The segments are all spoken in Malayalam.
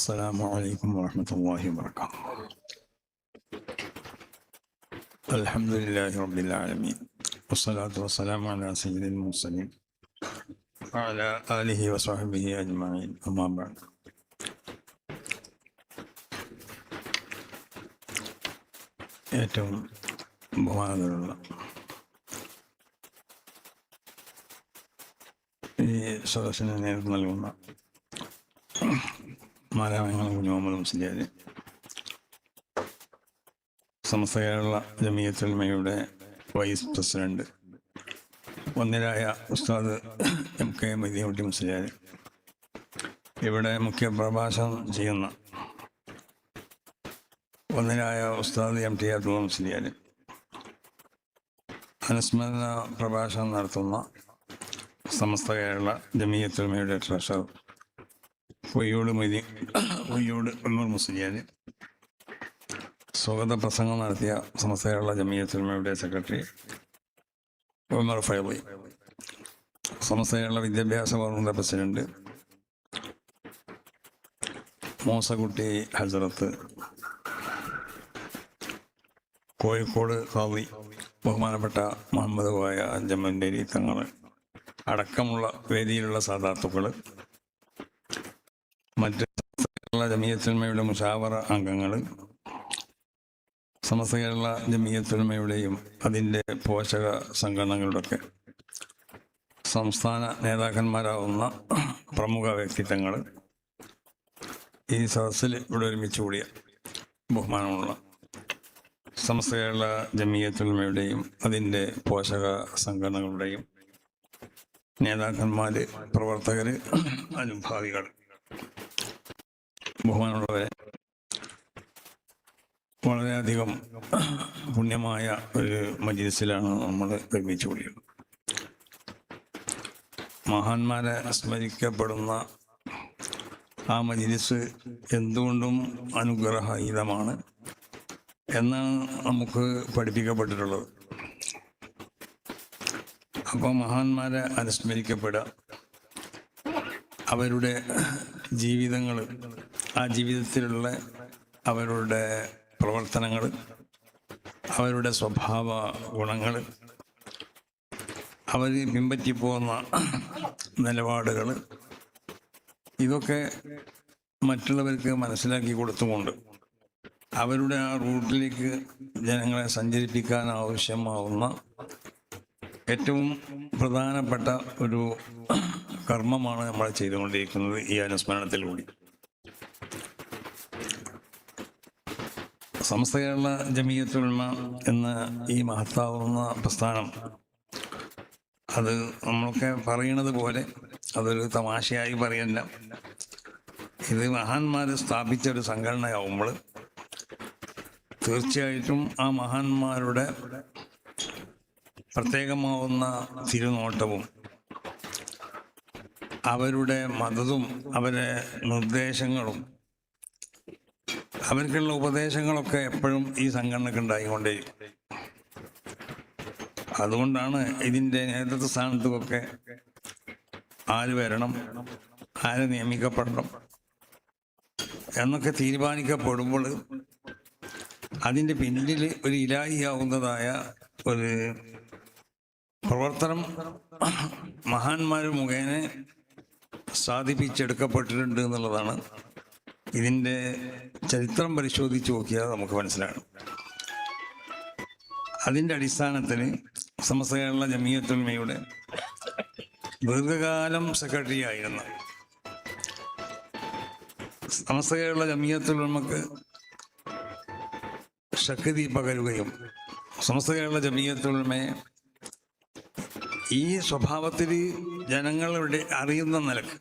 السلام عليكم ورحمة الله وبركاته. الحمد لله رب العالمين والصلاة والسلام على سيد المرسلين وعلى آله وصحبه أجمعين. أما بعد. ഏറ്റവും ബഹുമാനമുള്ള ഈ സദസ്സിന് നേതൃത്വം നൽകുന്ന മാരാമംഗലം കുഞ്ഞുമുഹമ്മദ് മുസ്ലിയാർ, സമസ്ത കേരള ജമിയത്തുൽ ഉലമയുടെ വൈസ് പ്രസിഡന്റ് വന്ദ്യരായ ഉസ്താദ് MK മദീനക്കുട്ടി മുസ്ലിയാർ, ഇവിടെ മുഖ്യ പ്രഭാഷണം ചെയ്യുന്ന വന്ദ്യരായ ഉസ്താദ് MT അബ്ദുള്ള മുസ്ലിയാർ, അനുസ്മരണ പ്രഭാഷണം നടത്തുന്ന സമസ്ത കേരള ജമിയത്തുൽ ഉലമയുടെ ട്രഷറർ പൊയ്യോട് ഉമർ മുസ്ലിയാർ, സ്വാഗത പ്രസംഗം നടത്തിയ സമസ്ത കേരള ജമിയത്തുൽ ഉലമയുടെ സെക്രട്ടറി ഉമർ ഫൈളി, സമസ്ത കേരള വിദ്യാഭ്യാസ ബോർഡിൻ്റെ പ്രസിഡന്റ് മൂസക്കുട്ടി ഹസ്രത്ത്, കോഴിക്കോട് ഖാദി ബഹുമാനപ്പെട്ട മുഹമ്മദ് കോയ ജമന്റേരി തങ്ങൾ അടക്കമുള്ള വേദിയിലുള്ള സാദാത്തുക്കൾ, മറ്റ് കേരള ജമിയത്തുൽ ഉലമയുടെ മുശാവറ അംഗങ്ങൾ, സമസ്ത കേരള ജമിയത്തുൽ ഉലമയുടെയും അതിൻ്റെ പോഷക സംഘടനകളുടെയൊക്കെ സംസ്ഥാന നേതാക്കന്മാരാവുന്ന പ്രമുഖ വ്യക്തിത്വങ്ങൾ, ഈ സദസ്സിൽ ഇവിടെ ഒരുമിച്ച് കൂടിയ ബഹുമാനമുള്ള സമസ്ത കേരള ജമിയത്തുൽ ഉലമയുടെയും അതിൻ്റെ പോഷക സംഘടനകളുടെയും നേതാക്കന്മാർ, പ്രവർത്തകർ, അനുഭാവികൾ, ബഹുമാനമുള്ളവരെ, വളരെയധികം പുണ്യമായ ഒരു മജ്‌ലിസിലാണ് നമ്മൾ ഒരുമിച്ച് കൂടിയത്. മഹാന്മാരെ സ്മരിക്കപ്പെടുന്ന ആ മജ്‌ലിസ് എന്തുകൊണ്ടും അനുഗ്രഹീതമാണ് എന്നാണ് നമുക്ക് പഠിപ്പിക്കപ്പെട്ടിട്ടുള്ളത്. അപ്പോൾ മഹാന്മാരെ അനുസ്മരിക്കപ്പെടുക, അവരുടെ ജീവിതങ്ങൾ, ആ ജീവിതത്തിലുള്ള അവരുടെ പ്രവർത്തനങ്ങൾ, അവരുടെ സ്വഭാവ ഗുണങ്ങൾ, അവർ പിൻപറ്റിപ്പോകുന്ന നിലപാടുകൾ, ഇതൊക്കെ മറ്റുള്ളവർക്ക് മനസ്സിലാക്കി കൊടുത്തുകൊണ്ട് അവരുടെ ആ റൂട്ടിലേക്ക് ജനങ്ങളെ സഞ്ചരിപ്പിക്കാൻ ആവശ്യമാവുന്ന ഏറ്റവും പ്രധാനപ്പെട്ട ഒരു കർമ്മമാണ് നമ്മൾ ചെയ്തുകൊണ്ടിരിക്കുന്നത് ഈ അനുസ്മരണത്തിലൂടെ. സമസ്ത കേരള ജമിയത്തുൽ ഉലമ എന്ന ഈ മഹത്താവുന്ന പ്രസ്ഥാനം, അത് നമ്മളൊക്കെ പറയണത് പോലെ അതൊരു തമാശയായി പറയല്ല. ഇത് മഹാന്മാർ സ്ഥാപിച്ചൊരു സംഘടനയാവുമ്പോൾ തീർച്ചയായിട്ടും ആ മഹാന്മാരുടെ പ്രത്യേകമാവുന്ന തിരുനോട്ടവും അവരുടെ മതവും അവരുടെ നിർദ്ദേശങ്ങളും അവർക്കുള്ള ഉപദേശങ്ങളൊക്കെ എപ്പോഴും ഈ സംഘടനയ്ക്ക് ഉണ്ടായിക്കൊണ്ടേയിരിക്കും. അതുകൊണ്ടാണ് ഇതിൻ്റെ നേതൃത്വ സ്ഥാനത്തുമൊക്കെ ആര് വരണം, ആര് നിയമിക്കപ്പെടണം എന്നൊക്കെ തീരുമാനിക്കപ്പെടുമ്പോൾ അതിൻ്റെ പിന്നിൽ ഒരു ഇലാഹിയാവുന്നതായ ഒരു പ്രവർത്തനം മഹാന്മാർ മുഖേന സാധിപ്പിച്ചെടുക്കപ്പെട്ടിട്ടുണ്ട് എന്നുള്ളതാണ് ഇതിൻ്റെ ചരിത്രം പരിശോധിച്ച് നോക്കിയാൽ നമുക്ക് മനസ്സിലാകും. അതിൻ്റെ അടിസ്ഥാനത്തിൽ സമസ്ത കേരള ജമിയത്തുൽ ഉലമയുടെ ദീർഘകാലം സെക്രട്ടറി ആയിരുന്ന സമസ്ത കേരള ജമിയത്തുൽ ഉലമക്ക് ശക്തി പകരുകയും സമസ്ത കേരള ജമിയത്തുൽ ഉലമയെ ഈ സ്വഭാവത്തിൽ ജനങ്ങളുടെ അറിയുന്ന നിലക്ക്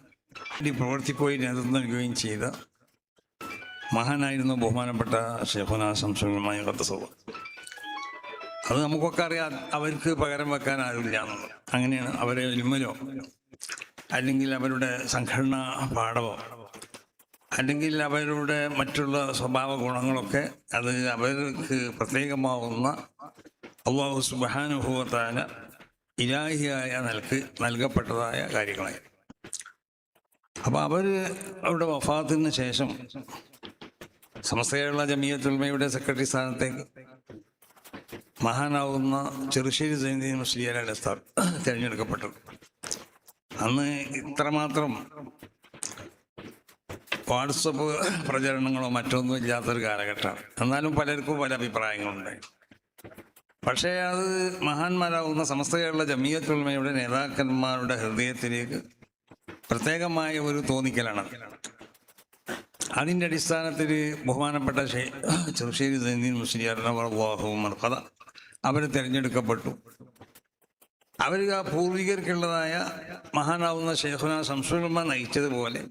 പ്രവർത്തിക്കുകയും നേതൃത്വം നൽകുകയും ചെയ്ത മഹാനായിരുന്നു ബഹുമാനപ്പെട്ട ശൈഖുനാ ശംസുൽ ഉലമാ ഖദ്ദസല്ലാഹു. അത് നമുക്കൊക്കെ അറിയാം, അവർക്ക് പകരം വെക്കാൻ ആരുമില്ല എന്നുള്ളത്. അങ്ങനെയാണ് അവരെ ഇൽമിലോ അല്ലെങ്കിൽ അവരുടെ സംഘടനാ പാഠമോ അല്ലെങ്കിൽ അവരുടെ മറ്റുള്ള സ്വഭാവ ഗുണങ്ങളൊക്കെ അത് അവർക്ക് പ്രത്യേകമാവുന്ന അല്ലാഹു സുബ്ഹാനഹു വ തആല ഇലാഹിയായ നിലക്ക് നൽകപ്പെട്ടതായ കാര്യങ്ങളായി. അപ്പോൾ അവരുടെ വഫാത്തിന് ശേഷം സമസ്ത കേരള ജമിയത്തുൽ ഉലമയുടെ സെക്രട്ടറി സ്ഥാനത്തേക്ക് മഹാനാവുന്ന ചെറുശ്ശേരി സൈനുദ്ദീൻ മുസ്ലിയാരുടെ തിരഞ്ഞെടുക്കപ്പെട്ടത്. അന്ന് ഇത്രമാത്രം വാട്സപ്പ് പ്രചരണങ്ങളോ മറ്റൊന്നും ഇല്ലാത്തൊരു കാലഘട്ടമാണ്. എന്നാലും പലർക്കും പല അഭിപ്രായങ്ങളുണ്ടായി. പക്ഷേ അത് മഹാന്മാരാകുന്ന സമസ്ത കേരള ജമിയത്തുൽ ഉലമയുടെ നേതാക്കന്മാരുടെ ഹൃദയത്തിലേക്ക് പ്രത്യേകമായ ഒരു തോന്നിക്കലാണ്. അതിൻ്റെ അടിസ്ഥാനത്തിൽ ബഹുമാനപ്പെട്ട ചെറുശ്ശേരി സൈനുദ്ദീൻ മുസ്ലിയാർ കഥ അവർ തിരഞ്ഞെടുക്കപ്പെട്ടു. അവർ ആ പൂർവികർക്കുള്ളതായ മഹാനാവുന്ന ശൈഖുനാ ശംസുൽ ഉലമ നയിച്ചതുപോലെ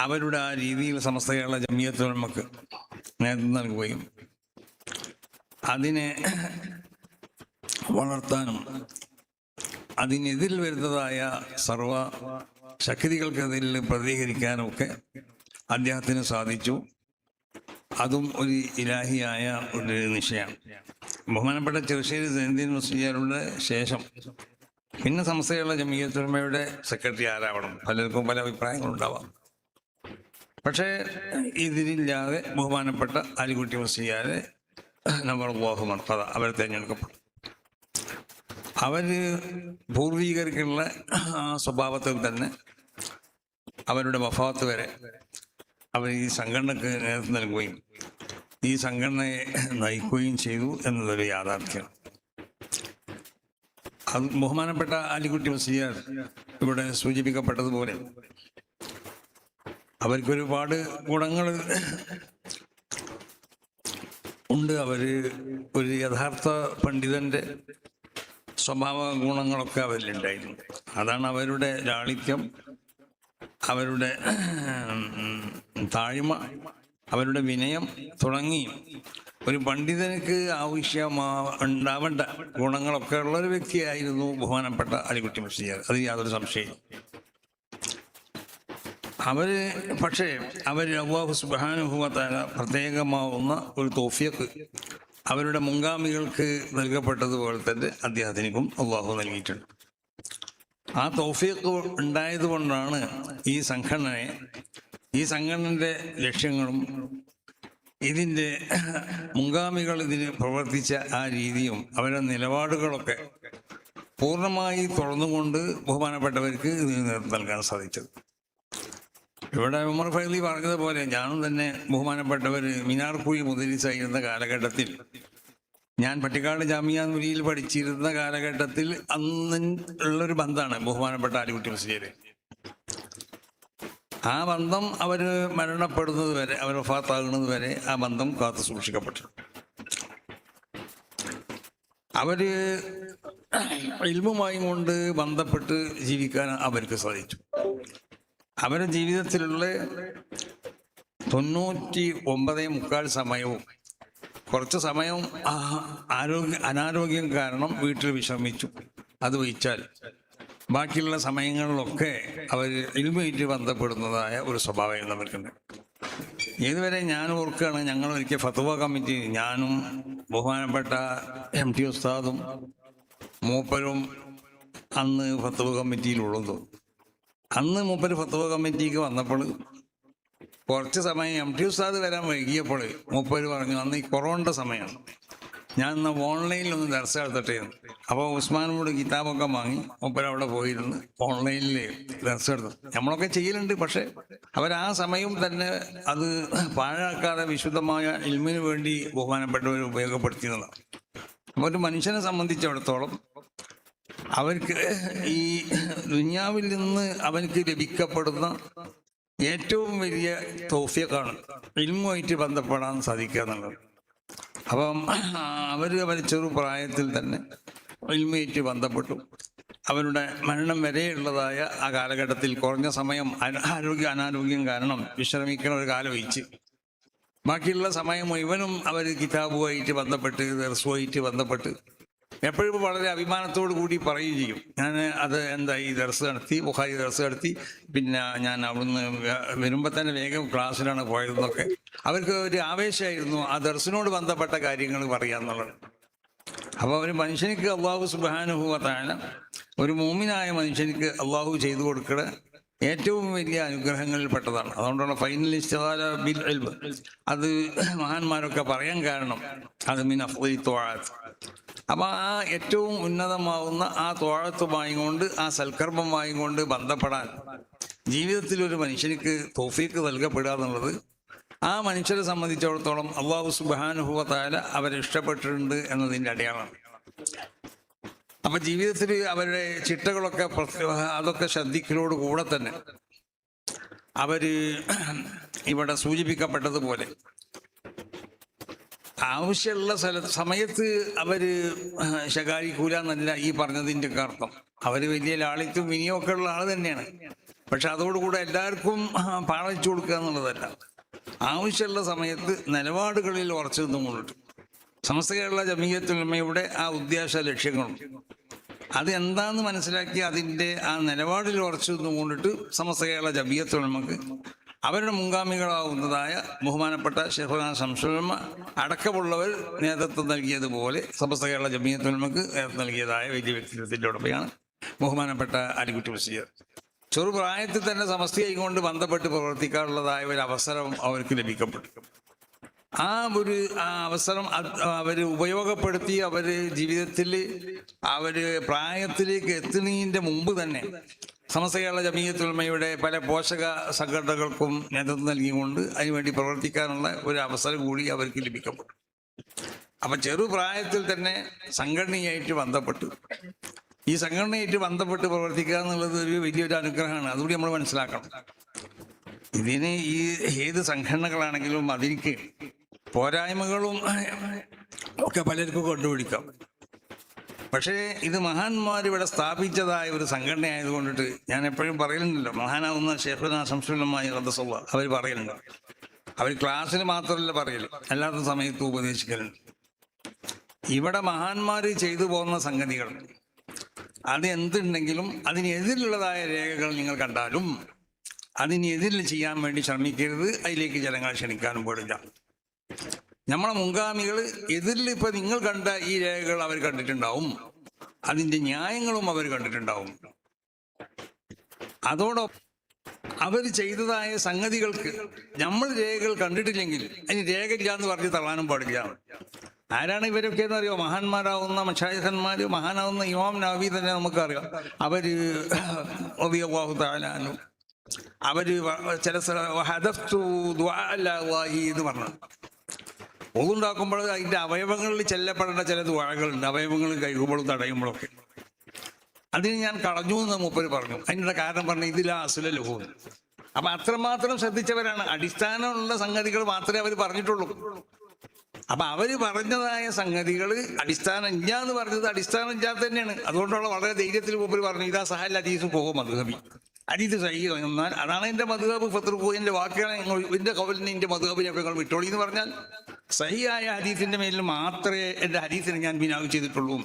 അവരുടെ ആ രീതിയിൽ സമസ്ത കേരള ജമിയത്തുൽ ഉലമക്ക് നേതൃത്വം നൽകുകയും അതിനെ വളർത്താനും അതിനെതിൽ വരുന്നതായ സർവ ശക്തികൾക്കെതിരിൽ പ്രതികരിക്കാനും ഒക്കെ അദ്ദേഹത്തിന് സാധിച്ചു. അതും ഒരു ഇലാഹിയായ ഒരു നിശ്ചയമാണ്. ബഹുമാനപ്പെട്ട ചെറുശ്ശേരി സൈനുദ്ദീൻ മുസ്ലിയാരുടെ ശേഷം പിന്നെ സമസ്ത കേരള ജമിയത്തുൽ ഉലമയുടെ സെക്രട്ടറി ആരാവണം, പലർക്കും പല അഭിപ്രായങ്ങളുണ്ടാവാം. പക്ഷേ ഇതിലില്ലാതെ ബഹുമാനപ്പെട്ട അലിക്കുട്ടി മുസ്ലിയാരെ നവറുല്ലാഹു മർഹദ അവർ തിരഞ്ഞെടുക്കപ്പെട്ടു. അവർ പൂർവീകർക്കുള്ള സ്വഭാവത്തിൽ തന്നെ അവരുടെ വഫാത്ത് വരെ അവർ ഈ സംഘടനക്ക് നേതൃത്വം നൽകുകയും ഈ സംഘടനയെ നയിക്കുകയും ചെയ്തു എന്നതൊരു യാഥാർത്ഥ്യം. അത് ബഹുമാനപ്പെട്ട അലിക്കുട്ടി മുസ്ലിയാർ ഇവിടെ സൂചിപ്പിക്കപ്പെട്ടതുപോലെ അവർക്കൊരുപാട് ഗുണങ്ങൾ ഉണ്ട്. അവർ ഒരു യഥാർത്ഥ പണ്ഡിതൻ്റെ സ്വഭാവ ഗുണങ്ങളൊക്കെ അവരിലുണ്ടായിരുന്നു. അതാണ് അവരുടെ ലാളിത്യം, അവരുടെ താഴ്മ, അവരുടെ വിനയം തുടങ്ങി ഒരു പണ്ഡിതനുക്ക് ഉണ്ടാവേണ്ട ഗുണങ്ങളൊക്കെ ഉള്ളൊരു വ്യക്തിയായിരുന്നു ബഹുമാനപ്പെട്ട അലിക്കുട്ടി മുസ്ലിയാർ. അത് യാതൊരു സംശയവും. പക്ഷേ അല്ലാഹു സുബ്ഹാനഹു വ തആല പ്രത്യേകമാവുന്ന ഒരു തൗഫീഖ് അവരുടെ മുൻഗാമികൾക്ക് നൽകപ്പെട്ടതുപോലെ തന്നെ അദ്ദേഹത്തിനും അള്ളാഹു നൽകിയിട്ടുണ്ട്. ആ തൗഫീഖ് ഉണ്ടായതുകൊണ്ടാണ് ഈ സംഘടനയുടെ ലക്ഷ്യങ്ങളും ഇതിൻ്റെ മുൻഗാമികൾ ഇതിന് പ്രവർത്തിച്ച ആ രീതിയും അവരുടെ നിലപാടുകളൊക്കെ പൂർണ്ണമായി തുറന്നുകൊണ്ട് ബഹുമാനപ്പെട്ടവർക്ക് ഇതിന് നേതൃത്വം നൽകാൻ സാധിച്ചത്. ഇവിടെ ഉമർ ഫൈലി പറഞ്ഞതുപോലെ ഞാനും തന്നെ ബഹുമാനപ്പെട്ടവർ മിനാർക്കുഴി മുദരിസായിരുന്ന കാലഘട്ടത്തിൽ, ഞാൻ പട്ടിക്കാട് ജാമിയ നൂരിയിൽ പഠിച്ചിരുന്ന കാലഘട്ടത്തിൽ അന്ന് ഉള്ളൊരു ബന്ധമാണ് ബഹുമാനപ്പെട്ട അലിക്കുട്ടി മുസ്ലിയാർ. ആ ബന്ധം അവർ മരണപ്പെടുന്നത് വരെ, അവർ വഫാത്താകുന്നത് വരെ ആ ബന്ധം കാത്തു സൂക്ഷിക്കപ്പെട്ടു. അവര് ഇൽമുമായി കൊണ്ട് ബന്ധപ്പെട്ട് ജീവിക്കാൻ അവർക്ക് സാധിച്ചു. അവരുടെ ജീവിതത്തിലുള്ള 99.25 സമയവും കുറച്ച് സമയം അനാരോഗ്യം കാരണം വീട്ടിൽ വിശ്രമിച്ചു. അത് വഹിച്ചാൽ ബാക്കിയുള്ള സമയങ്ങളിലൊക്കെ അവർ ഇൽമുമായിട്ട് ബന്ധപ്പെടുന്നതായ ഒരു സ്വഭാവം നമുക്കുണ്ട്. ഇതുവരെ ഞാൻ ഓർക്കുകയാണ്, ഞങ്ങൾ ഒരിക്കൽ ഫത്വ കമ്മിറ്റി, ഞാനും ബഹുമാനപ്പെട്ട MT ഉസ്താദും മൂപ്പരും അന്ന് ഫത്വ കമ്മിറ്റിയിലുള്ളത്. അന്ന് മൂപ്പര് ഫത്വ കമ്മിറ്റിക്ക് വന്നപ്പോൾ കുറച്ച് സമയം MT ഉസ്താദ് വരാൻ വൈകിയപ്പോൾ മൂപ്പര് പറഞ്ഞു, അന്ന് ഈ കൊറോണയുടെ സമയമാണ്, ഞാൻ ഇന്ന് ഓൺലൈനിലൊന്ന് ദർശ എടുത്തിട്ടേ. അപ്പോൾ ഉസ്മാനോട് കിതാബൊക്കെ വാങ്ങി മൂപ്പര് അവിടെ പോയിരുന്ന് ഓൺലൈനിൽ ദർശ എടുത്തു. നമ്മളൊക്കെ ചെയ്യലുണ്ട്, പക്ഷെ അവർ ആ സമയം തന്നെ അത് പാഴാക്കാതെ വിശുദ്ധമായ ഇൽമിന് വേണ്ടി ബഹുമാനപ്പെട്ടവർ ഉപയോഗപ്പെടുത്തിയതാണ്. അപ്പോൾ ഒരു മനുഷ്യനെ സംബന്ധിച്ചിടത്തോളം അവർക്ക് ഈ ദുനിയാവിൽ നിന്ന് അവർക്ക് ലഭിക്കപ്പെടുന്ന ഏറ്റവും വലിയ തൗഫീഖാണ് ഇൽമുമായിട്ട് ബന്ധപ്പെടാൻ സാധിക്കുക എന്നുള്ളത്. അപ്പം അവർ ചെറുപ്രായത്തിൽ തന്നെ ഇൽമുമായിട്ട് ബന്ധപ്പെട്ടു. അവരുടെ മരണം വരെയുള്ളതായ ആ കാലഘട്ടത്തിൽ കുറഞ്ഞ സമയം അനാരോഗ്യം കാരണം വിശ്രമിക്കുന്ന ഒരു കാലം ഒഴിച്ച് ബാക്കിയുള്ള സമയം മുഴുവനും അവർ കിതാബുമായിട്ട് ബന്ധപ്പെട്ട് ദർസുമായിട്ട് ബന്ധപ്പെട്ട് എപ്പോഴും വളരെ അഭിമാനത്തോടു കൂടി പറയുകയും ചെയ്യും. ഞാൻ അത് ഈ ദർസ് നടത്തി, ബുഖാരി ദർസ് നടത്തി, പിന്നെ ഞാൻ അവിടുന്ന് വരുമ്പോൾ തന്നെ വേഗം ക്ലാസ്സിലാണ് പോയതെന്നൊക്കെ അവർക്ക് ഒരു ആവേശമായിരുന്നു ആ ദർസിനോട് ബന്ധപ്പെട്ട കാര്യങ്ങൾ പറയാന്നുള്ളത്. അപ്പോൾ ഒരു മനുഷ്യനിക്ക് അള്ളാഹു സുബ്ഹാനഹു വ തആല, ഒരു മുഅ്മിനായ മനുഷ്യനിക്ക് അള്ളാഹു ചെയ്തു കൊടുക്കുന്ന ഏറ്റവും വലിയ അനുഗ്രഹങ്ങളിൽപ്പെട്ടതാണ്. അതുകൊണ്ടുള്ള ഫൈനലിസ്റ്റ് ബിൽ ഇൽമ് അത് മഹാന്മാരൊക്കെ പറയാൻ കാരണം അത് മിൻ അഫ്ളി ത്വഅത്ത്. അപ്പൊ ആ ഏറ്റവും ഉന്നതമാവുന്ന ആ ത്വഅത്തുമായി കൊണ്ട് ആ സൽക്കർമ്മമായി കൊണ്ട് ബന്ധപ്പെടാൻ ജീവിതത്തിൽ ഒരു മനുഷ്യനിക്ക് തൗഫീക്ക് നൽകപ്പെടുക എന്നുള്ളത് ആ മനുഷ്യരെ സംബന്ധിച്ചിടത്തോളം അല്ലാഹു സുബ്ഹാനഹു വ തആല അവരെ ഇഷ്ടപ്പെട്ടിട്ടുണ്ട് എന്നതിൻ്റെ അടയാളമാണ്. അപ്പൊ ജീവിതത്തിൽ അവരുടെ ചിട്ടകളൊക്കെ അതൊക്കെ ശ്രദ്ധിക്കലോട് കൂടെ തന്നെ അവര് ഇവിടെ സൂചിപ്പിക്കപ്പെട്ടതുപോലെ ആവശ്യമുള്ള സമയത്ത് അവര് ശകാരിക്കൂല എന്നല്ല ഈ പറഞ്ഞതിൻ്റെ ഒക്കെ അർത്ഥം. അവര് വലിയ ലാളിത്യം വിനിയോഗമൊക്കെ ഉള്ള ആള് തന്നെയാണ്. പക്ഷെ അതോടുകൂടെ എല്ലാവർക്കും പാലിച്ചു കൊടുക്കുക എന്നുള്ളതല്ല. ആവശ്യമുള്ള സമയത്ത് നിലപാടുകളിൽ ഉറച്ചു നിന്നുകൊണ്ടിട്ട് സമസ്ത കേരള ജമീയത്തുൽ ഉലമയുടെ ആ ഉദ്ദേശ ലക്ഷ്യങ്ങളും അത് എന്താന്ന് മനസ്സിലാക്കി അതിൻ്റെ ആ നിലപാടിൽ ഉറച്ചു നിന്നുകൊണ്ടിട്ട് സമസ്ത കേരള ജമീയത്തുൽ ഉലമക്ക് അവരുടെ മുൻഗാമികളാവുന്നതായ ബഹുമാനപ്പെട്ട ശൈഖുനാ ശംസുൽ ഉലമ അടക്കമുള്ളവർ നേതൃത്വം നൽകിയതുപോലെ സമസ്ത കേരള ജമീയത്തുൽ ഉലമക്ക് നേതൃത്വം നൽകിയതായ വലിയ വ്യക്തിത്വത്തിൻ്റെ ഉടമയാണ് ബഹുമാനപ്പെട്ട അലിക്കുട്ടി മുസ്ലിയാർ. ചെറുപ്രായത്തിൽ തന്നെ സമസ്തയായി കൊണ്ട് ബന്ധപ്പെട്ട് പ്രവർത്തിക്കാനുള്ളതായ ഒരു അവസരം അവർക്ക് ലഭിക്കപ്പെട്ടു. ആ അവസരം അവർ ഉപയോഗപ്പെടുത്തി അവർ ജീവിതത്തിൽ അവർ പ്രായത്തിലേക്ക് എത്തുന്നതിൻ്റെ മുമ്പ് തന്നെ സമസ്ത കേരള ജമീയത്തുൽ ഉലമയുടെ പല പോഷക സംഘടനകൾക്കും നേതൃത്വം നൽകിക്കൊണ്ട് അതിനുവേണ്ടി പ്രവർത്തിക്കാനുള്ള ഒരു അവസരം കൂടി അവർക്ക് ലഭിക്കപ്പെട്ടു. അപ്പം ചെറുപ്രായത്തിൽ തന്നെ സംഘടനയായിട്ട് ബന്ധപ്പെട്ടു ഈ സംഘടനയായിട്ട് ബന്ധപ്പെട്ട് പ്രവർത്തിക്കുക എന്നുള്ളത് ഒരു വലിയൊരു അനുഗ്രഹമാണ്. അതുകൂടി നമ്മൾ മനസ്സിലാക്കണം. ഇതിന് ഈ ഏത് സംഘടനകളാണെങ്കിലും അതിലേക്ക് പോരായ്മകളും ഒക്കെ പലർക്കും കണ്ടുപിടിക്കാം. പക്ഷേ ഇത് മഹാന്മാർ ഇവിടെ സ്ഥാപിച്ചതായ ഒരു സംഘടന ആയതുകൊണ്ടിട്ട് ഞാൻ എപ്പോഴും പറയലുണ്ടല്ലോ, മഹാനാവുന്ന ശൈഖുനാ ശംസുൽ ഉലമ ഖദ്ദസല്ലാഹ് അവർ പറയലുണ്ട്. അവർ ക്ലാസ്സിൽ മാത്രമല്ല പറയല്, അല്ലാത്ത സമയത്ത് ഉപദേശിക്കലുണ്ട്. ഇവിടെ മഹാന്മാർ ചെയ്തു പോകുന്ന സംഗതികൾ അത് എന്തുണ്ടെങ്കിലും അതിനെതിരുള്ളതായ രേഖകൾ നിങ്ങൾ കണ്ടാലും അതിനെതിരിൽ ചെയ്യാൻ വേണ്ടി ശ്രമിക്കരുത്. അതിലേക്ക് ജനങ്ങളെ ക്ഷണിക്കാനും പാടില്ല. നമ്മളെ മുൻഗാമികൾ എതിരിൽ ഇപ്പൊ നിങ്ങൾ കണ്ട ഈ രേഖകൾ അവർ കണ്ടിട്ടുണ്ടാവും, അതിൻ്റെ ന്യായങ്ങളും അവർ കണ്ടിട്ടുണ്ടാവും. അതോടൊപ്പം അവർ ചെയ്തതായ സംഗതികൾക്ക് നമ്മൾ രേഖകൾ കണ്ടിട്ടില്ലെങ്കിൽ അതിന് രേഖയില്ല എന്ന് പറഞ്ഞ് തള്ളാനും പാടില്ല. ആരാണ് ഇവരൊക്കെ എന്ന് അറിയോ? മഹാന്മാരാവുന്ന മശായിഖന്മാര്, മഹാനാവുന്ന ഇമാം നവവി തന്നെ നമുക്കറിയാം. അവര് റളിയല്ലാഹു തആല അൻഹു അവര് ചില എന്ന് പറഞ്ഞു ഒന്നുണ്ടാക്കുമ്പോൾ അതിൻ്റെ അവയവങ്ങളിൽ ചെല്ലപ്പെടേണ്ട ചില ദുആകളുണ്ട്. അവയവങ്ങൾ കഴുകുമ്പോഴും തടയുമ്പോഴൊക്കെ അതിന് ഞാൻ കളഞ്ഞു എന്ന് മൂപ്പര് പറഞ്ഞു. അതിനുള്ള കാരണം പറഞ്ഞു ഇതിലാ അസ്ലലഹു. അപ്പൊ അത്രമാത്രം ശ്രദ്ധിച്ചവരാണ്. അടിസ്ഥാനമുള്ള സംഗതികൾ മാത്രമേ അവർ പറഞ്ഞിട്ടുള്ളൂ. അപ്പൊ അവര് പറഞ്ഞതായ സംഗതികൾ അടിസ്ഥാനം ഇല്ല എന്ന് പറഞ്ഞത് അടിസ്ഥാനം ഇല്ലാത്ത തന്നെയാണ്. അതുകൊണ്ടുള്ള വളരെ ധൈര്യത്തിൽ മൂപ്പര് പറഞ്ഞു ഇതാ സഹൽ ഹദീസ് പോകും മദ്ഹബി, ഹദീസ് സഹീഹ് എന്നാൽ അതാണ് എൻ്റെ മദ്ഹബ് ഫത്റുഖു, എൻ്റെ വാക്കുകളെ എൻ്റെ കൗലിനെ എൻ്റെ മദ്ഹബിനെ നിങ്ങൾ വിട്ടോളി എന്ന് പറഞ്ഞാൽ സഹിയായ ഹദീസിന്റെ മേലിൽ മാത്രമേ എൻ്റെ ഹദീസിനെ ഞാൻ ബിനാവ് ചെയ്തിട്ടുള്ളൂ.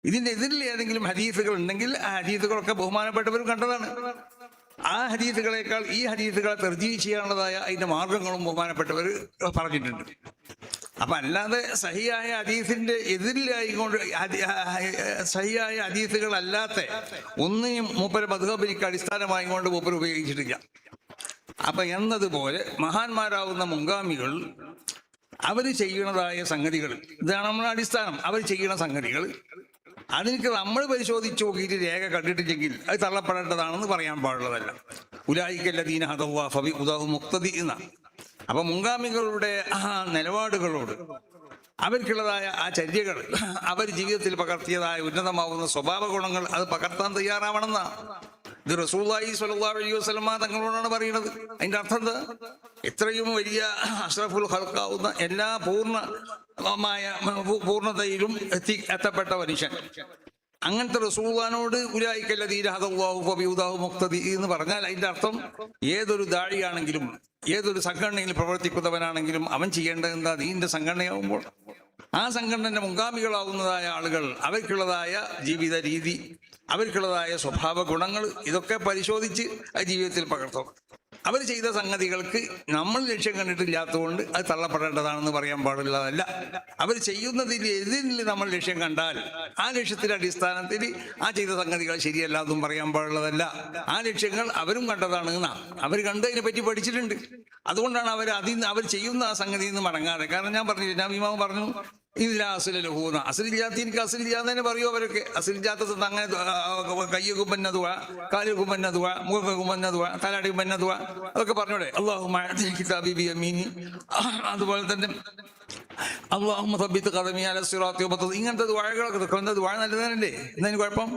ഇതിൻ്റെ എതിരിൽ ഏതെങ്കിലും ഹദീസുകൾ ഉണ്ടെങ്കിൽ ആ ഹദീസുകളൊക്കെ ബഹുമാനപ്പെട്ടവരും കണ്ടതാണ്. ആ ഹദീസുകളെക്കാൾ ഈ ഹദീസുകളെ തർജീഹ് ചെയ്യാനുള്ളതായ അതിൻ്റെ മാർഗങ്ങളും ബഹുമാനപ്പെട്ടവർ പറഞ്ഞിട്ടുണ്ട്. അപ്പൊ അല്ലാതെ സഹിയായ ഹദീസിന്റെ എതിരിലായിക്കൊണ്ട് സഹിയായ ഹദീസുകളല്ലാത്ത ഒന്നിനും മൂപ്പര് മദ്ഹബിനിക്ക് അടിസ്ഥാനമായി കൊണ്ട് മൂപ്പര് ഉപയോഗിച്ചിട്ടില്ല. അപ്പൊ എന്നതുപോലെ മഹാന്മാരാവുന്ന മുൻഗാമികൾ അവർ ചെയ്യുന്നതായ സംഗതികൾ ഇതാണ് നമ്മുടെ അടിസ്ഥാനം. അവർ ചെയ്യുന്ന സംഗതികൾ അതിനൊക്കെ നമ്മൾ പരിശോധിച്ച് നോക്കിയിട്ട് രേഖ കണ്ടിട്ടില്ലെങ്കിൽ അത് തള്ളപ്പെടേണ്ടതാണെന്ന് പറയാൻ പാടുള്ളതല്ല. ഉലായിക്കല്ലദീന ഹദല്ലാഹു ഫബിഹുദാഹു മുഖ്തദി എന്ന. അപ്പൊ മുൻഗാമികളുടെ ആ നിലപാടുകളോട് അവർക്കുള്ളതായ ആ ചര്യകൾ അവർ ജീവിതത്തിൽ പകർത്തിയതായ ഉന്നതമാവുന്ന സ്വഭാവ ഗുണങ്ങൾ അത് പകർത്താൻ തയ്യാറാവണമെന്നാണ്. ഇത് റസൂലുള്ളാഹി സ്വല്ലല്ലാഹു അലൈഹി വസല്ലമ തങ്ങളോടാണ് പറയുന്നത്. അതിന്റെ അർത്ഥം എന്താ? ഇത്രയും വലിയ അഷ്റഫുൽ ഖൽഖാവുന്ന എല്ലാ പൂർണ്ണതയിലും എത്തപ്പെട്ട മനുഷ്യൻ, അങ്ങനത്തെ റസൂലുള്ളാഹിനോട് ഉലൈകല്ലദീന ഹദല്ലാഹു ഫബിഹുദാഹു മുഖ്തദി എന്ന് പറഞ്ഞാൽ അതിന്റെ അർത്ഥം ഏതൊരു ദാഴിയാണെങ്കിലും ഏതൊരു സംഘടനയിൽ പ്രവർത്തിക്കുന്നവനാണെങ്കിലും അവൻ ചെയ്യേണ്ടത് എന്താ? ദീന്റെ സംഘടനയാവുമ്പോൾ ആ സംഘടനയുടെ മുൻഗാമികളാവുന്നതായ ആളുകൾ അവർക്കുള്ളതായ ജീവിത രീതി, അവർക്കുള്ളതായ സ്വഭാവ ഗുണങ്ങൾ ഇതൊക്കെ പരിശോധിച്ച് ജീവിതത്തിൽ പകർത്തും. അവർ ചെയ്ത സംഗതികൾക്ക് നമ്മൾ ലക്ഷ്യം കണ്ടിട്ടില്ലാത്തതുകൊണ്ട് അത് തള്ളപ്പെടേണ്ടതാണെന്ന് പറയാൻ പാടുള്ളതല്ല. അവർ ചെയ്യുന്നതിൽ എതിരിൽ നമ്മൾ ലക്ഷ്യം കണ്ടാൽ ആ ലക്ഷ്യത്തിന്റെ അടിസ്ഥാനത്തിൽ ആ ചെയ്ത സംഗതികൾ ശരിയല്ല എന്നും പറയാൻ പാടുള്ളതല്ല. ആ ലക്ഷ്യങ്ങൾ അവരും കണ്ടതാണ് എന്നാണ്, അവർ കണ്ടതിനെ പറ്റി പഠിച്ചിട്ടുണ്ട്. അതുകൊണ്ടാണ് അവർ ചെയ്യുന്ന ആ സംഗതിയിൽ നിന്ന് മടങ്ങാതെ. കാരണം ഞാൻ പറഞ്ഞില്ല, ഞാൻ ഇമാം പറഞ്ഞു ഇതില അസുലൂന്ന അസുലില്ലാത്ത എനിക്ക് അസുലില്ലാന്ന് തന്നെ പറയൂ. അവരൊക്കെ അസുലില്ലാത്ത അങ്ങനെ കയ്യൊക്കെ പന്നതുവ, കാലുക്കും പന്നതുവ, മുഖക്കും പന്നതുവ, തലടിക്കും പന്നതുവ, അതൊക്കെ പറഞ്ഞോടെ. അള്ളാഹുബീബി, അതുപോലെ തന്നെ അള്ളാഹുമ്മ സബ്ബിത്ത് ഖദമി അല സിറാത്തി വ ഇങ്ങനത്തെ ദുആകളൊക്കെ ദുആ നല്ലതല്ലേ, എന്നതിന് കുഴപ്പം?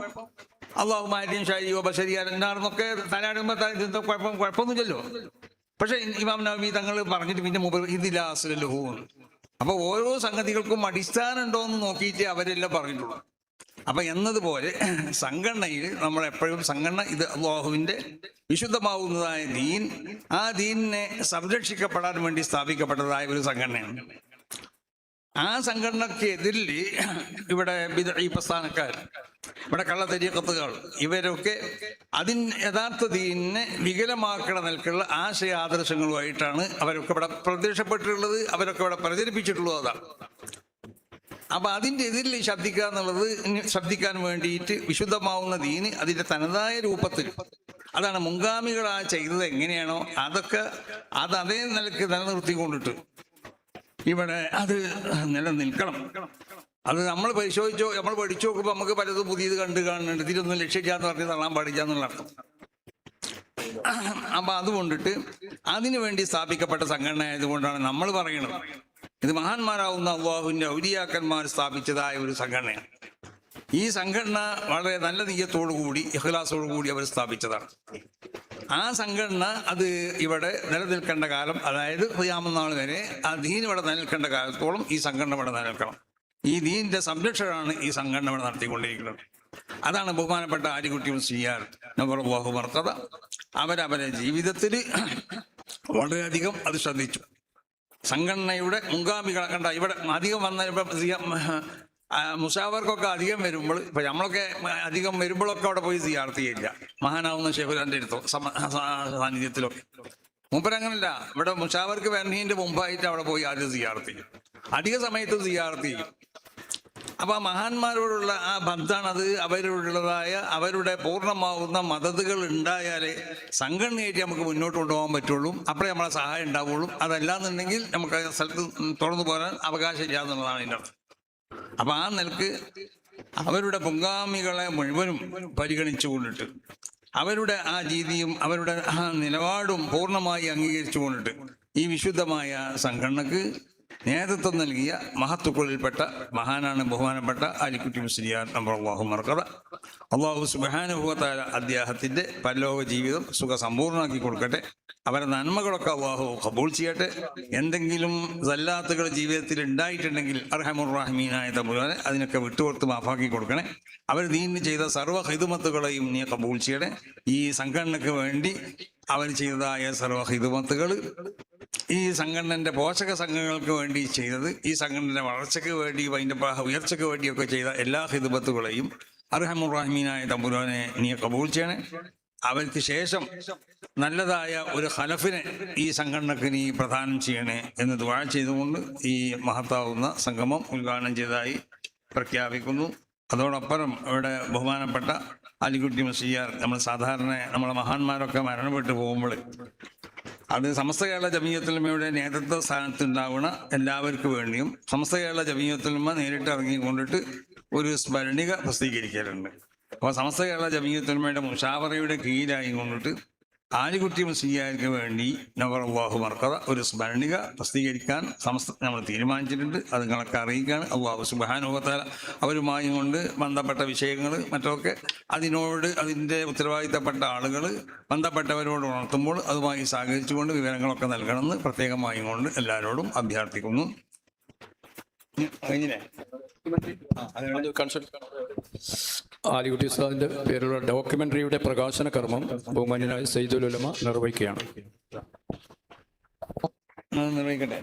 അള്ളാഹുമാരിയും ശാരീരിക ബശരിയാരെന്നൊക്കെ തലയാടുമ്പോ കുഴപ്പമൊന്നുമില്ലല്ലോ. പക്ഷെ ഇമാം നവവി തങ്ങൾ പറഞ്ഞിട്ട് പിന്നെ ഇതിലാ അസ്ലലുഹു. അപ്പൊ ഓരോ സംഗതികൾക്കും അടിസ്ഥാനം ഉണ്ടോ എന്ന് നോക്കിയിട്ട് അവരെല്ലാം പറഞ്ഞിട്ടുള്ളൂ. അപ്പൊ എന്നതുപോലെ സംഘടനയിൽ നമ്മൾ എപ്പോഴും സംഘടന ഇത് അല്ലാഹുവിന്റെ വിശുദ്ധമാവുന്നതായ ദീൻ, ആ ദീനിനെ സംരക്ഷിക്കപ്പെടാൻ വേണ്ടി സ്ഥാപിക്കപ്പെട്ടതായ ഒരു സംഘടനയാണ്. ആ സംഘടനയ്ക്ക് എതിരിൽ ഇവിടെ ഈ പ്രസ്ഥാനക്കാർ, ഇവിടെ കള്ളത്തരീക്കത്തുകൾ, ഇവരൊക്കെ യഥാർത്ഥ ദീനിനെ വികലമാക്കണ നിൽക്കുള്ള ആശയാദർശങ്ങളുമായിട്ടാണ് അവരൊക്കെ ഇവിടെ പ്രത്യക്ഷപ്പെട്ടിട്ടുള്ളത്, അവരൊക്കെ ഇവിടെ പ്രചരിപ്പിച്ചിട്ടുള്ളത്. അതാണ്. അപ്പൊ അതിൻ്റെ എതിരിൽ ശബ്ദിക്കുക എന്നുള്ളത്, ശബ്ദിക്കാൻ വേണ്ടിയിട്ട് വിശുദ്ധമാവുന്ന ദീന് അതിൻ്റെ തനതായ രൂപത്തിൽ, അതാണ് മുൻഗാമികൾ ആ ചെയ്തത് എങ്ങനെയാണോ അതൊക്കെ അതേ നിലക്ക് നിലനിർത്തിക്കൊണ്ടിട്ട് ഇവിടെ അത് നിലനിൽക്കണം. അത് നമ്മൾ പഠിച്ചു നോക്കുമ്പോൾ നമുക്ക് പലതും പുതിയത് കാണുന്നുണ്ട്. ഇതിലൊന്നും ലക്ഷ്യമില്ലാന്ന് പറഞ്ഞ് തള്ളാൻ പാടില്ല എന്നുള്ള അർത്ഥം. അപ്പൊ അതുകൊണ്ടിട്ട് അതിനു വേണ്ടി സ്ഥാപിക്കപ്പെട്ട സംഘടന ആയതുകൊണ്ടാണ് നമ്മൾ പറയുന്നത് ഇത് മഹാന്മാരാവുന്ന അല്ലാഹുവിന്റെ ഔലിയാക്കന്മാർ സ്ഥാപിച്ചതായ ഒരു സംഘടനയാണ്. ഈ സംഘടന വളരെ നല്ല നീയത്തോടു കൂടി, ഇഖ്ലാസോടു കൂടി അവർ സ്ഥാപിച്ചതാണ്. ആ സംഘടന അത് ഇവിടെ നിലനിൽക്കേണ്ട കാലം, അതായത് ഖിയാമത്ത് നാൾ വരെ ആ ദീൻ ഇവിടെ നിലനിൽക്കേണ്ട കാലത്തോളം ഈ സംഘടന ഇവിടെ നിലനിൽക്കണം. ഈ ദീനിന്റെ സംരക്ഷണമാണ് ഈ സംഘടന ഇവിടെ നടത്തിക്കൊണ്ടിരിക്കുന്നത്. അതാണ് ബഹുമാനപ്പെട്ട ആലിക്കുട്ടി മുസ്ലിയാർ നബറല്ലാഹു മർത്തദ അവരവരെ ജീവിതത്തിൽ വളരെയധികം അത് ശ്രദ്ധിച്ചു. സംഘടനയുടെ മുൻഗാമികളെ കണ്ട ഇവിടെ അധികം വന്ന മുഷാവർക്കൊക്കെ അധികം വരുമ്പോൾ, ഇപ്പൊ നമ്മളൊക്കെ അധികം വരുമ്പോഴൊക്കെ അവിടെ പോയി സിയാർത്ത് ചെയ്യില്ല. മഹാനാവുന്ന ഷെയ്ഖുലാന്റെ അടുത്തോ സാന്നിധ്യത്തിലൊക്കെ. മൂപ്പരങ്ങനല്ല, ഇവിടെ മുഷാവർക്ക് വരുന്നതിന്റെ മുമ്പായിട്ട് അവിടെ പോയി ആദ്യം സിയാർത്ത് ചെയ്യും, അധിക സമയത്ത് സിയാർത്ത് ചെയ്യും. അപ്പൊ ആ മഹാന്മാരോടുള്ള ആ ബന്ധാണത്, അവരോടുള്ളതായ അവരുടെ പൂർണ്ണമാവുന്ന മദതുകൾ ഉണ്ടായാലേ സംഘടനയായിട്ട് നമുക്ക് മുന്നോട്ട് കൊണ്ടുപോകാൻ പറ്റുള്ളൂ. അപ്പോഴേ നമ്മളെ സഹായം ഉണ്ടാവുള്ളൂ. അതല്ലാന്നുണ്ടെങ്കിൽ നമുക്ക് സ്ഥലത്ത് തുറന്നു പോരാൻ അവകാശമില്ല എന്നുള്ളതാണ് ഇതിൻ്റെ അർത്ഥം. അപ്പൊ ആ നിലക്ക് അവരുടെ മുൻഗാമികളെ മുഴുവനും പരിഗണിച്ചുകൊണ്ടിട്ട്, അവരുടെ ആ രീതിയും അവരുടെ ആ നിലപാടും പൂർണ്ണമായി അംഗീകരിച്ചു കൊണ്ടിട്ട് ഈ വിശുദ്ധമായ സംഘടനക്ക് നേതൃത്വം നൽകിയ മഹത്തുക്കളിൽപ്പെട്ട മഹാനാണ് ബഹുമാനപ്പെട്ട ആലിക്കുട്ടി മുസ്ലിയാർ നബറല്ലാഹു മർക്കദ. അല്ലാഹു സുബ്ഹാനഹു വ തആല അദ്ദേഹത്തിന്റെ പരലോക ജീവിതം സുഖസമ്പൂർണ്ണമാക്കി കൊടുക്കട്ടെ. അവരുടെ നന്മകളൊക്കെ അല്ലാഹു ഖബൂൽ ചെയ്യട്ടെ. എന്തെങ്കിലും സല്ലാത്തുകൾ ജീവിതത്തിൽ ഉണ്ടായിട്ടുണ്ടെങ്കിൽ അർഹമുർ റഹീമീനായ തമ്പുരാനെ അതിനൊക്കെ വിട്ടുകൊടുത്ത് മാഫാക്കി കൊടുക്കണേ. അവർ ദീനിന് ചെയ്ത സർവ്വ ഹിദ്മത്തുകളെയും നീ ഖബൂൽ ചെയ്യണേ. ഈ സംഘടനയ്ക്ക് വേണ്ടി അവർ ചെയ്തതായ സർവ്വ ഹിദ്മത്തുകൾ, ഈ സംഘടനന്റെ പോഷക സംഘങ്ങൾക്ക് വേണ്ടി ചെയ്തത്, ഈ സംഘടനയുടെ വളർച്ചയ്ക്ക് വേണ്ടി അതിൻ്റെ ഉയർച്ചയ്ക്ക് വേണ്ടിയൊക്കെ ചെയ്ത എല്ലാ ഹിദ്മത്തുകളെയും അർഹമുർ റഹീമീനായ തമ്പുരാനെ നീ ഖബൂൽ ചെയ്യണേ. അവർക്ക് ശേഷം നല്ലതായ ഒരു ഖലഫിനെ ഈ സംഘടനക്ക് നീ പ്രദാനം ചെയ്യണേ എന്ന് ദുആ ചെയ്തുകൊണ്ട് ഈ മഹത്താവുന്ന സംഗമം ഉദ്ഘാടനം ചെയ്തതായി പ്രഖ്യാപിക്കുന്നു. അതോടൊപ്പം ഇവിടെ ബഹുമാനപ്പെട്ട ആലിക്കുട്ടി മുസ്ലിയാർ, നമ്മൾ സാധാരണ നമ്മളെ മഹാന്മാരൊക്കെ മരണപ്പെട്ടു പോകുമ്പോൾ അത് സമസ്ത കേരള ജമീയത്തുൽ ഉലമയുടെ നേതൃത്വ സ്ഥാനത്തുണ്ടാവുന്ന എല്ലാവർക്കും വേണ്ടിയും സമസ്ത കേരള ജമീയത്തുൽ ഉലമ നേരിട്ട് ഇറങ്ങിക്കൊണ്ടിട്ട് ഒരു സ്മരണിക പ്രസിദ്ധീകരിക്കലുണ്ട്. അപ്പോൾ സമസ്ത കേരള ജമീയത്തുൽ ഉലമയുടെ മുഷാവറയുടെ കീഴിലായി കൊണ്ടിട്ട് ആലിക്കുട്ടി മുസ്ലിയാർക്ക് വേണ്ടി നബറല്ലാഹു മർക്കദ ഒരു സ്മരണിക പ്രസിദ്ധീകരിക്കാൻ നമ്മൾ തീരുമാനിച്ചിട്ടുണ്ട്. അത് നിങ്ങളൊക്കെ അറിയിക്കുകയാണ്. അല്ലാഹു സുബ്ഹാനഹു വ തആല അവരുമായി കൊണ്ട് ബന്ധപ്പെട്ട വിഷയങ്ങൾ മറ്റൊക്കെ അതിൻ്റെ ഉത്തരവാദിത്തപ്പെട്ട ആളുകൾ ബന്ധപ്പെട്ടവരോട് ഉണർത്തുമ്പോൾ അതുമായി സഹകരിച്ചുകൊണ്ട് വിവരങ്ങളൊക്കെ നൽകണമെന്ന് പ്രത്യേകമായി കൊണ്ട് എല്ലാവരോടും അഭ്യർത്ഥിക്കുന്നു. ആലിക്കുട്ടി ഉസ്താദിന്റെ പേരുള്ള ഡോക്യുമെന്ററിയുടെ പ്രകാശന കർമ്മം ബഹുമാന്യനായ സയ്യിദുൽ ഉലമ നിർവഹിക്കുകയാണ്. നിർവഹിക്കട്ടെ.